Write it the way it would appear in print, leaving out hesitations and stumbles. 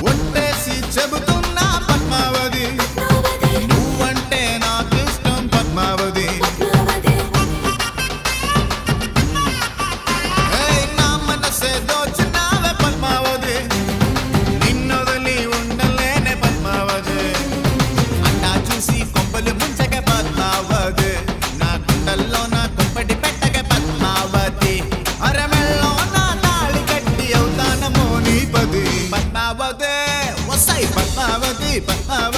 ఒట్టేసి చెబుతున్నా పద్మావతి, నువ్వంటే నాకు ఇష్టం పద్మావతి. నా మనసే దోచినావే పద్మావతి, నిన్నొదలి ఉండలేనే పద్మావతి. అన్నా చూసి కొంపలు ముంచక పద్మావతి, నా గుండెల్లో నా కుంపటి పెట్టక పద్మావతి. అరమెల్లో నా తాళి కట్టి అవుతానమో నీ పది పద్మావతి. వస్తాయి పద్మావతి పద్మావతి.